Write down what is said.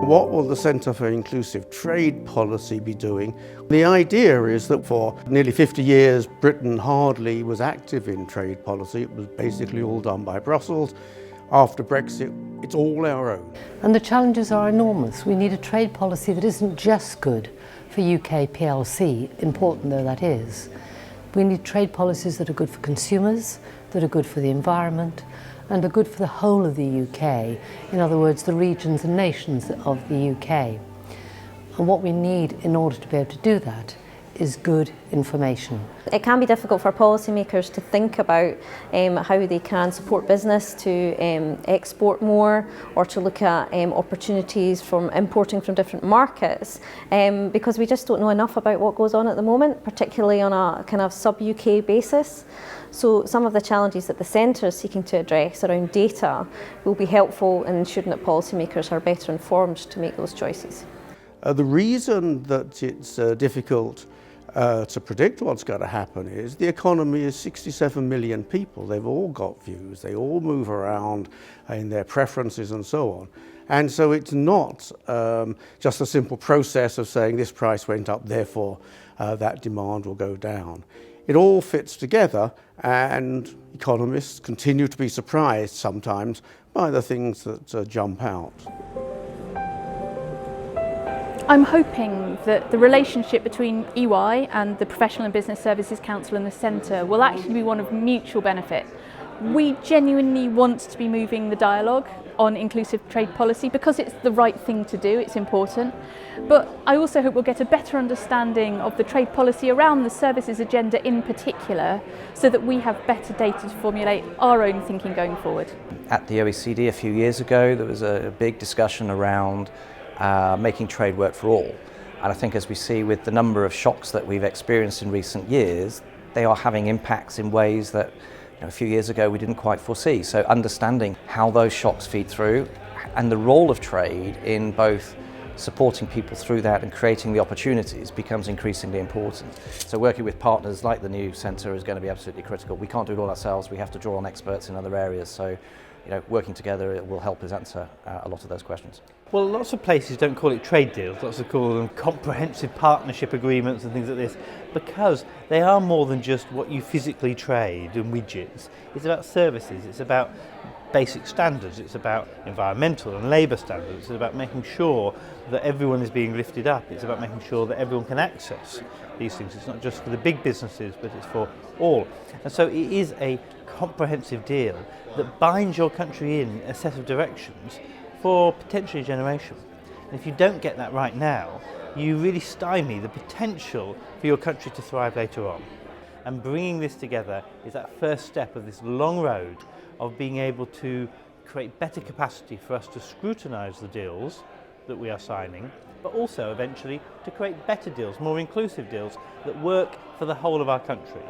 what will the Centre for Inclusive Trade Policy be doing? The idea is that for nearly 50 years, Britain hardly was active in trade policy. It was basically all done by Brussels. After Brexit, it's all our own. And the challenges are enormous. We need a trade policy that isn't just good for UK PLC, important though that is. We need trade policies that are good for consumers, that are good for the environment, and are good for the whole of the UK, in other words, the regions and nations of the UK. And what we need in order to be able to do that is good information. It can be difficult for policymakers to think about how they can support business to export more, or to look at opportunities from importing from different markets, because we just don't know enough about what goes on at the moment, particularly on a kind of sub-UK basis. So some of the challenges that the Centre is seeking to address around data will be helpful in ensuring that policymakers are better informed to make those choices. The reason that it's difficult to predict what's going to happen is the economy is 67 million people. They've all got views, they all move around in their preferences and so on. And so it's not just a simple process of saying this price went up, therefore that demand will go down. It all fits together, and economists continue to be surprised sometimes by the things that jump out. I'm hoping that the relationship between EY and the Professional and Business Services Council and the Centre will actually be one of mutual benefit. We genuinely want to be moving the dialogue on inclusive trade policy because it's the right thing to do, it's important. But I also hope we'll get a better understanding of the trade policy around the services agenda in particular, so that we have better data to formulate our own thinking going forward. At the OECD a few years ago, there was a big discussion around making trade work for all. And I think, as we see with the number of shocks that we've experienced in recent years, they are having impacts in ways that a few years ago we didn't quite foresee. So understanding how those shocks feed through and the role of trade in both supporting people through that and creating the opportunities becomes increasingly important. So working with partners like the new Centre is going to be absolutely critical. We can't do it all ourselves, we have to draw on experts in other areas. So working together will help us answer a lot of those questions. Well, lots of places don't call it trade deals, lots of call them comprehensive partnership agreements and things like this, because they are more than just what you physically trade and widgets. It's about services, it's about basic standards, it's about environmental and labour standards, it's about making sure that everyone is being lifted up, it's about making sure that everyone can access these things. It's not just for the big businesses, but it's for all. And so it is a comprehensive deal that binds your country in a set of directions for potentially a generation. And if you don't get that right now, you really stymie the potential for your country to thrive later on. And bringing this together is that first step of this long road of being able to create better capacity for us to scrutinise the deals that we are signing, but also eventually to create better deals, more inclusive deals that work for the whole of our country.